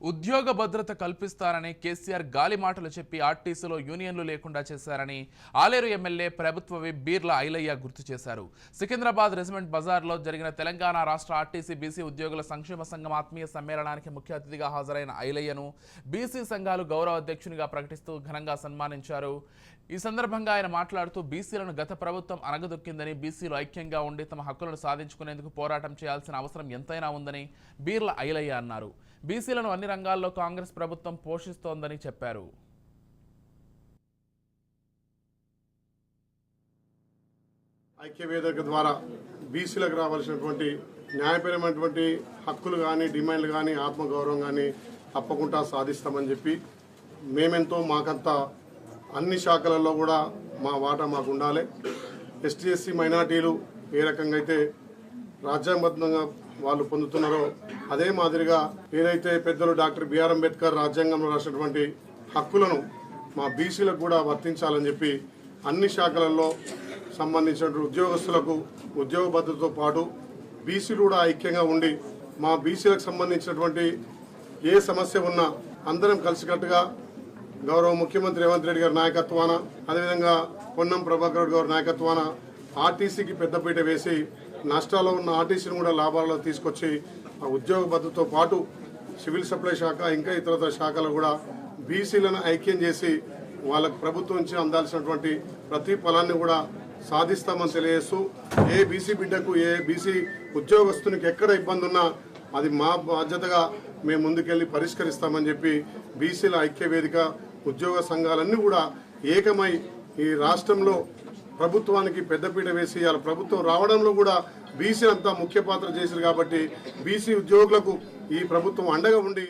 ఉద్యోగ భద్రత కల్పిస్తారని కేసీఆర్ గాలి మాటలు చెప్పి ఆర్టీసీలో యూనియన్లు లేకుండా చేశారని ఆలేరు ఎమ్మెల్యే ప్రభుత్వ విప్ బీర్ల ఐలయ్య గుర్తు చేశారు. సికింద్రాబాద్ రెజిమెంట్ బజార్లో జరిగిన తెలంగాణ రాష్ట్ర ఆర్టీసీ బీసీ ఉద్యోగుల సంక్షేమ సంఘం ఆత్మీయ సమ్మేళనానికి ముఖ్య అతిథిగా హాజరైన ఐలయ్యను బీసీ సంఘాలు గౌరవ అధ్యక్షునిగా ప్రకటిస్తూ ఘనంగా సన్మానించారు. ఈ సందర్భంగా ఆయన మాట్లాడుతూ బీసీలను గత ప్రభుత్వం అనగదొక్కిందని, బీసీలు ఐక్యంగా ఉండి తమ హక్కులను సాధించుకునేందుకు పోరాటం చేయాల్సిన అవసరం ఎంతైనా ఉందని బీర్ల ఐలయ్య అన్నారు. బీసీలను అన్ని రంగాల్లో కాంగ్రెస్ ప్రభుత్వం పోషిస్తోందని చెప్పారు. ఐక్యవేదిక ద్వారా బీసీలకు రావాల్సినటువంటి న్యాయపరమైనటువంటి హక్కులు కానీ, డిమాండ్లు కానీ, ఆత్మగౌరవం కానీ తప్పకుండా సాధిస్తామని చెప్పి మేమెంతో మాకంతా అన్ని శాఖలలో కూడా మా వాటా మాకు ఉండాలి. ఎస్టీ ఎస్సీ మైనార్టీలు ఏ రకంగా అయితే రాజ్యాంగబద్ధంగా వాళ్ళు పొందుతున్నారో అదే మాదిరిగా ఏదైతే పెద్దలు డాక్టర్ బిఆర్ అంబేద్కర్ రాజ్యాంగంలో రాసినటువంటి హక్కులను మా బీసీలకు కూడా వర్తించాలని చెప్పి అన్ని శాఖలలో సంబంధించిన ఉద్యోగస్తులకు ఉద్యోగ భద్రతతో పాటు బీసీలు కూడా ఐక్యంగా ఉండి మా బీసీలకు సంబంధించినటువంటి ఏ సమస్య ఉన్నా అందరం కలిసికట్టుగా గౌరవ ముఖ్యమంత్రి రేవంత్ రెడ్డి గారి నాయకత్వాన, అదేవిధంగా పొన్నం ప్రభాకర్ గారి నాయకత్వాన ఆర్టీసీకి పెద్దపీట వేసి నష్టాల్లో ఉన్న ఆర్టీసీని కూడా లాభాలలో తీసుకొచ్చి ఆ ఉద్యోగ భద్రతతో పాటు సివిల్ సప్లై శాఖ ఇంకా ఇతర శాఖలు కూడా బీసీలను ఐక్యం చేసి వాళ్ళకు ప్రభుత్వం నుంచి అందాల్సినటువంటి ప్రతి ఫలాన్ని కూడా సాధిస్తామని తెలియజేస్తూ ఏ బీసీ బిడ్డకు ఏ బీసీ ఉద్యోగస్తునికి ఎక్కడ ఇబ్బంది ఉన్నా అది మా బాధ్యతగా మేము ముందుకెళ్ళి పరిష్కరిస్తామని చెప్పి బీసీల ఐక్యవేదిక ఉద్యోగ సంఘాలన్నీ కూడా ఏకమై ఈ రాష్ట్రంలో ప్రభుత్వానికి పెద్దపీట వేసి వాళ్ళ ప్రభుత్వం రావడంలో కూడా బీసీ అంతా ముఖ్య పాత్ర చేశారు. కాబట్టి బీసీ ఉద్యోగులకు ఈ ప్రభుత్వం అండగా ఉండి